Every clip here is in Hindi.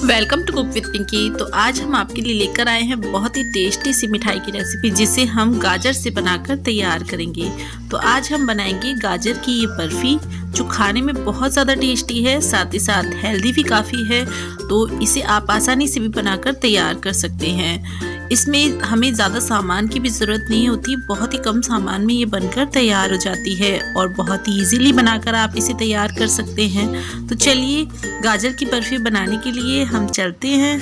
Welcome to cook with Pinky. तो आज हम आपके लिए लेकर आए हैं बहुत ही टेस्टी सी मिठाई की रेसिपी, जिसे हम गाजर से बनाकर तैयार करेंगे। तो आज हम बनाएंगे गाजर की ये बर्फ़ी, जो खाने में बहुत ज़्यादा टेस्टी है, साथ ही साथ हेल्दी भी काफ़ी है। तो इसे आप आसानी से भी बनाकर तैयार कर सकते हैं। इसमें हमें ज़्यादा सामान की भी ज़रूरत नहीं होती, बहुत ही कम सामान में ये बनकर तैयार हो जाती है और बहुत ही इजीली बनाकर आप इसे तैयार कर सकते हैं। तो चलिए गाजर की बर्फ़ी बनाने के लिए हम चलते हैं।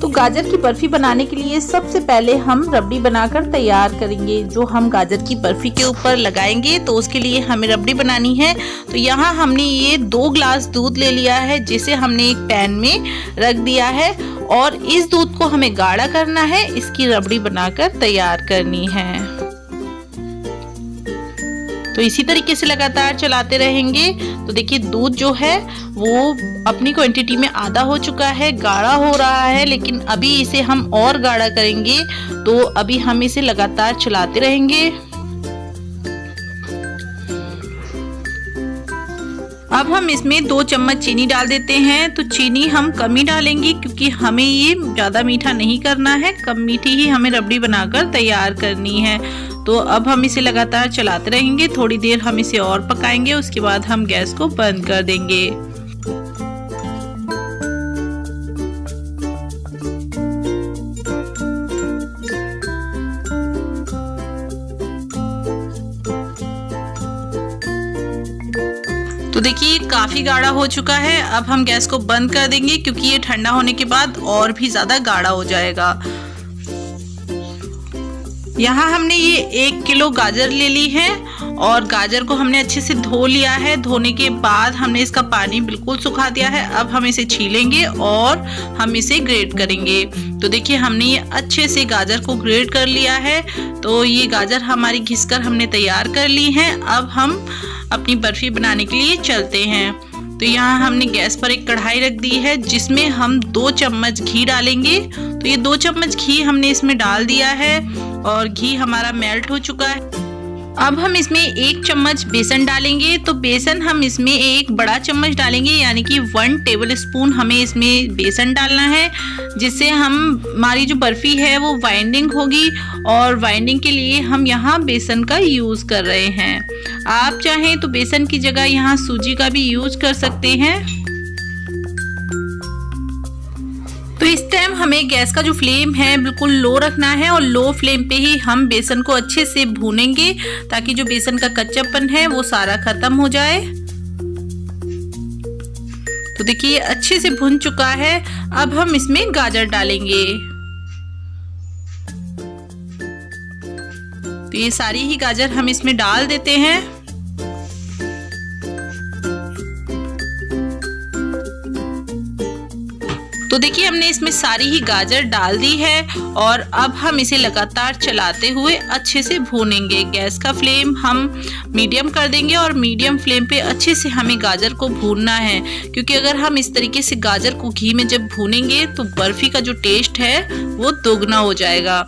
तो गाजर की बर्फ़ी बनाने के लिए सबसे पहले हम रबड़ी बनाकर तैयार करेंगे, जो हम गाजर की बर्फ़ी के ऊपर लगाएंगे। तो उसके लिए हमें रबड़ी बनानी है। तो यहाँ हमने ये 2 ग्लास दूध ले लिया है, जिसे हमने एक पैन में रख दिया है और इस दूध को हमें गाढ़ा करना है। इसकी रबड़ी बनाकर तैयार करनी है। तो इसी तरीके से लगातार चलाते रहेंगे। तो देखिए दूध जो है वो अपनी क्वांटिटी में आधा हो चुका है, गाढ़ा हो रहा है, लेकिन अभी इसे हम और गाढ़ा करेंगे। तो अभी हम इसे लगातार चलाते रहेंगे। अब हम इसमें 2 चम्मच चीनी डाल देते हैं। तो चीनी हम कम ही डालेंगे, क्योंकि हमें ये ज़्यादा मीठा नहीं करना है, कम मीठी ही हमें रबड़ी बनाकर तैयार करनी है। तो अब हम इसे लगातार चलाते रहेंगे। थोड़ी देर हम इसे और पकाएंगे, उसके बाद हम गैस को बंद कर देंगे। तो देखिए काफ़ी गाढ़ा हो चुका है। अब हम गैस को बंद कर देंगे, क्योंकि ये ठंडा होने के बाद और भी ज़्यादा गाढ़ा हो जाएगा। यहाँ हमने ये 1 किलो गाजर ले ली है और गाजर को हमने अच्छे से धो लिया है। धोने के बाद हमने इसका पानी बिल्कुल सुखा दिया है। अब हम इसे छीलेंगे और हम इसे ग्रेट करेंगे। तो देखिए हमने ये अच्छे से गाजर को ग्रेट कर लिया है। तो ये गाजर हमारी घिसकर हमने तैयार कर ली है। अब हम अपनी बर्फ़ी बनाने के लिए चलते हैं। तो यहाँ हमने गैस पर एक कढ़ाई रख दी है, जिसमें हम 2 चम्मच घी डालेंगे। तो ये 2 चम्मच घी हमने इसमें डाल दिया है और घी हमारा मेल्ट हो चुका है। अब हम इसमें 1 चम्मच बेसन डालेंगे। तो बेसन हम इसमें 1 बड़ा चम्मच डालेंगे, यानी कि 1 टेबल स्पून हमें इसमें बेसन डालना है, जिससे हमारी जो बर्फ़ी है वो वाइंडिंग होगी। और वाइंडिंग के लिए हम यहाँ बेसन का यूज़ कर रहे हैं। आप चाहें तो बेसन की जगह यहाँ सूजी का भी यूज कर सकते हैं। तो इस टाइम हमें गैस का जो फ्लेम है बिल्कुल लो रखना है और लो फ्लेम पे ही हम बेसन को अच्छे से भूनेंगे, ताकि जो बेसन का कच्चापन है वो सारा खत्म हो जाए। तो देखिए ये अच्छे से भुन चुका है। अब हम इसमें गाजर डालेंगे। तो ये सारी ही गाजर हम इसमें डाल देते हैं। तो देखिए हमने इसमें सारी ही गाजर डाल दी है और अब हम इसे लगातार चलाते हुए अच्छे से भूनेंगे। गैस का फ्लेम हम मीडियम कर देंगे और मीडियम फ्लेम पे अच्छे से हमें गाजर को भूनना है, क्योंकि अगर हम इस तरीके से गाजर को घी में जब भूनेंगे तो बर्फ़ी का जो टेस्ट है वो दोगुना हो जाएगा।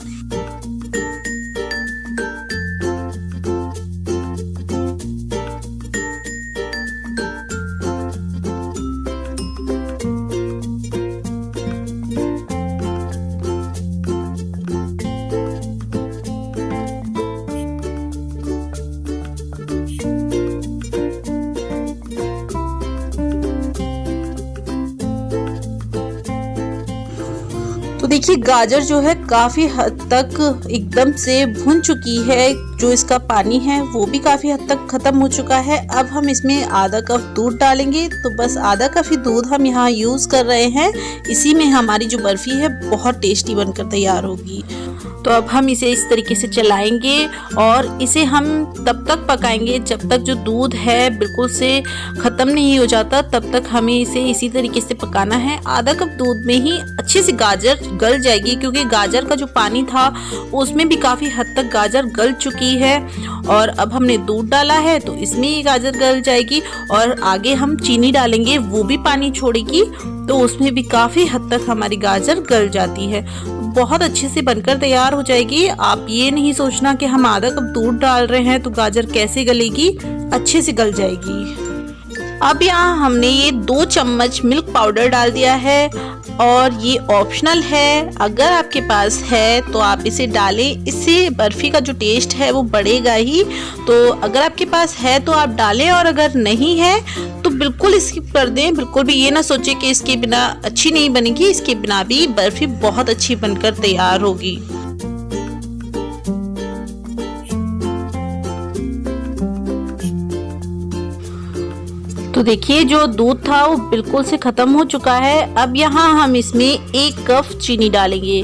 तो देखिए गाजर जो है काफ़ी हद तक एकदम से भुन चुकी है। जो इसका पानी है वो भी काफ़ी हद तक ख़त्म हो चुका है। अब हम इसमें आधा कप दूध डालेंगे। तो बस आधा कप ही दूध हम यहाँ यूज़ कर रहे हैं। इसी में हमारी जो बर्फ़ी है बहुत टेस्टी बनकर तैयार होगी। तो अब हम इसे इस तरीके से चलाएंगे और इसे हम तब तक पकाएंगे जब तक जो दूध है बिल्कुल से ख़त्म नहीं हो जाता। तब तक हमें इसे इसी तरीके से पकाना है। आधा कप दूध में ही अच्छे से गाजर गल जाएगी, क्योंकि गाजर का जो पानी था उसमें भी काफ़ी हद तक गाजर गल चुकी है। और अब हमने दूध डाला है तो इसमें ये गाजर गल जाएगी और आगे हम चीनी डालेंगे, वो भी पानी छोड़ेगी, तो उसमें भी काफ़ी हद तक हमारी गाजर गल जाती है। बहुत अच्छे से बनकर तैयार हो जाएगी। आप ये नहीं सोचना कि हम आधा कप दूध डाल रहे हैं तो गाजर कैसे गलेगी, अच्छे से गल जाएगी। अब यहाँ हमने ये 2 चम्मच मिल्क पाउडर डाल दिया है और ये ऑप्शनल है, अगर आपके पास है तो आप इसे डालें, इससे बर्फ़ी का जो टेस्ट है वो बढ़ेगा ही। तो अगर आपके पास है तो आप डालें और अगर नहीं है तो बिल्कुल स्किप कर दें। बिल्कुल भी ये ना सोचें कि इसके बिना अच्छी नहीं बनेगी, इसके बिना भी बर्फ़ी बहुत अच्छी बनकर तैयार होगी। तो देखिए जो दूध था वो बिल्कुल से ख़त्म हो चुका है। अब यहाँ हम इसमें 1 कप चीनी डालेंगे।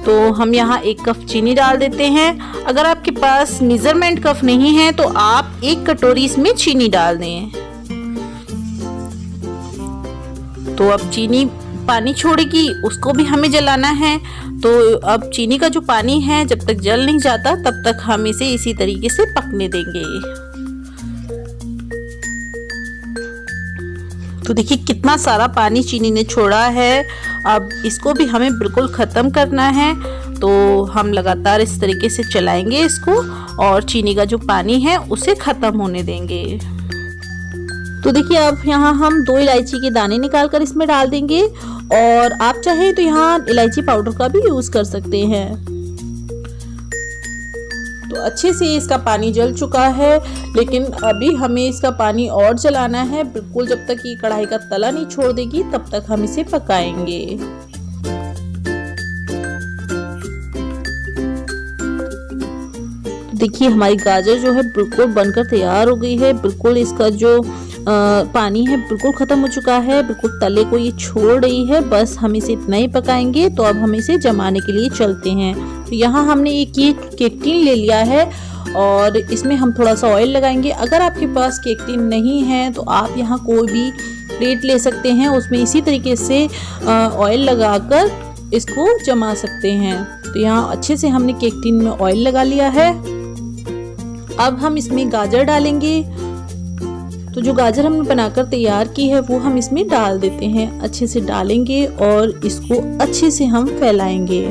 तो हम यहाँ 1 कप चीनी डाल देते हैं। अगर आपके पास मेजरमेंट कप नहीं है तो आप 1 कटोरी इसमें चीनी डाल दें। तो अब चीनी पानी छोड़ेगी, उसको भी हमें जलाना है। तो अब चीनी का जो पानी है जब तक जल नहीं जाता तब तक हम इसे इसी तरीके से पकने देंगे। तो देखिए कितना सारा पानी चीनी ने छोड़ा है। अब इसको भी हमें बिल्कुल ख़त्म करना है। तो हम लगातार इस तरीके से चलाएंगे इसको और चीनी का जो पानी है उसे ख़त्म होने देंगे। तो देखिए अब यहाँ हम 2 इलायची के दाने निकाल कर इसमें डाल देंगे और आप चाहें तो यहाँ इलायची पाउडर का भी यूज़ कर सकते हैं। तो अच्छे से इसका पानी जल चुका है, लेकिन अभी हमें इसका पानी और जलाना है। बिल्कुल जब तक ये कढ़ाई का तला नहीं छोड़ देगी तब तक हम इसे पकाएंगे। देखिए हमारी गाजर जो है बिल्कुल बनकर तैयार हो गई है। बिल्कुल इसका जो पानी है बिल्कुल ख़त्म हो चुका है, बिल्कुल तले को ये छोड़ रही है। बस हम इसे इतना ही पकाएंगे। तो अब हम इसे जमाने के लिए चलते हैं। तो यहाँ हमने एक ये केक टिन ले लिया है और इसमें हम थोड़ा सा ऑयल लगाएंगे। अगर आपके पास केक टिन नहीं है तो आप यहाँ कोई भी प्लेट ले सकते हैं, उसमें इसी तरीके से ऑयल लगाकर इसको जमा सकते हैं। तो यहाँ अच्छे से हमने केक टिन में ऑयल लगा लिया है। अब हम इसमें गाजर डालेंगे। तो जो गाजर हमने बनाकर तैयार की है वो हम इसमें डाल देते हैं। अच्छे से डालेंगे और इसको अच्छे से हम फैलाएंगे।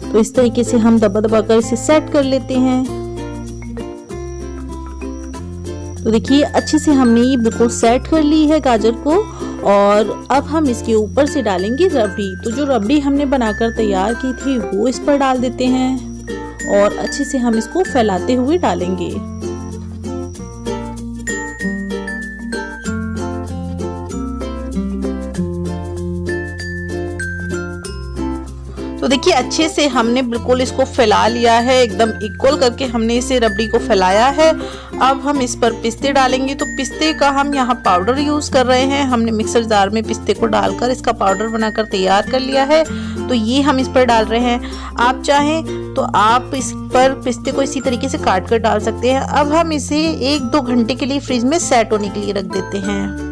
तो इस तरीके से हम दबा दबा कर इसे सेट कर लेते हैं। तो देखिए अच्छे से हमने ये बिल्कुल सेट कर ली है गाजर को और अब हम इसके ऊपर से डालेंगे रबड़ी। तो जो रबड़ी हमने बनाकर तैयार की थी वो इस पर डाल देते हैं और अच्छे से हम इसको फैलाते हुए डालेंगे। तो देखिए अच्छे से हमने बिल्कुल इसको फैला लिया है, एकदम इक्वल करके हमने इसे रबड़ी को फैलाया है। अब हम इस पर पिस्ते डालेंगे। तो पिस्ते का हम यहाँ पाउडर यूज़ कर रहे हैं। हमने मिक्सर जार में पिस्ते को डालकर इसका पाउडर बनाकर तैयार कर लिया है। तो ये हम इस पर डाल रहे हैं। आप चाहें तो आप इस पर पिस्ते को इसी तरीके से काट कर डाल सकते हैं। अब हम इसे 1-2 घंटे के लिए फ्रिज में सेट होने के लिए रख देते हैं।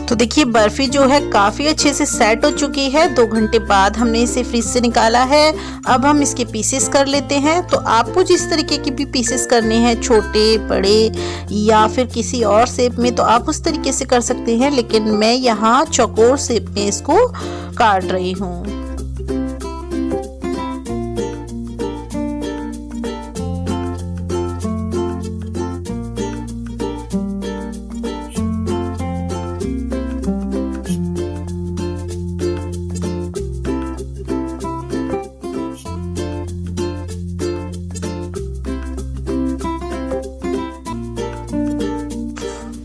तो देखिए बर्फी जो है काफ़ी अच्छे से सेट हो चुकी है। 2 घंटे बाद हमने इसे फ्रिज से निकाला है। अब हम इसके पीसेस कर लेते हैं। तो आपको जिस तरीके की भी पीसेस करने हैं, छोटे बड़े या फिर किसी और शेप में, तो आप उस तरीके से कर सकते हैं। लेकिन मैं यहाँ चौकोर शेप में इसको काट रही हूँ।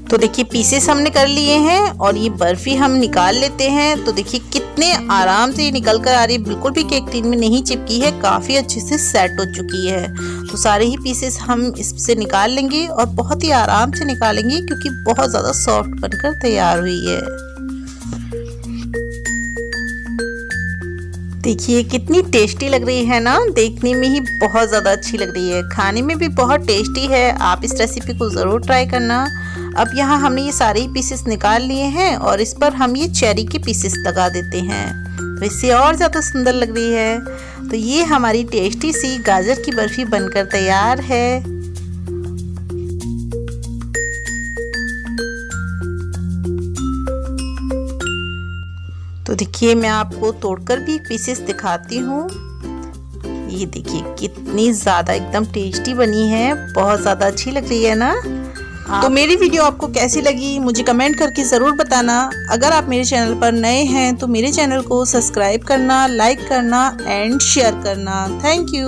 तो देखिए पीसेस हमने कर लिए हैं और ये बर्फी हम निकाल लेते हैं। तो देखिए कितने आराम से ये निकल कर आ रही है, बिल्कुल भी केक टिन में नहीं चिपकी है, काफ़ी अच्छे से सेट हो चुकी है। तो सारे ही पीसेस हम इससे निकाल लेंगे और बहुत ही आराम से निकालेंगे क्योंकि बहुत ज़्यादा सॉफ्ट बनकर तैयार हुई है। देखिए कितनी टेस्टी लग रही है ना, देखने में ही बहुत ज़्यादा अच्छी लग रही है, खाने में भी बहुत टेस्टी है। आप इस रेसिपी को ज़रूर ट्राई करना। अब यहाँ हमने ये सारे ही पीसेस निकाल लिए हैं और इस पर हम ये चेरी के पीसेस लगा देते हैं, तो इससे और ज़्यादा सुंदर लग रही है। तो ये हमारी टेस्टी सी गाजर की बर्फ़ी बनकर तैयार है। तो तो देखिए मैं आपको तोड़कर भी पीसेस दिखाती हूँ। ये देखिए कितनी ज़्यादा एकदम टेस्टी बनी है, बहुत ज़्यादा अच्छी लग रही है ना। तो मेरी वीडियो आपको कैसी लगी मुझे कमेंट करके ज़रूर बताना। अगर आप मेरे चैनल पर नए हैं तो मेरे चैनल को सब्सक्राइब करना, लाइक करना एंड शेयर करना। Thank you.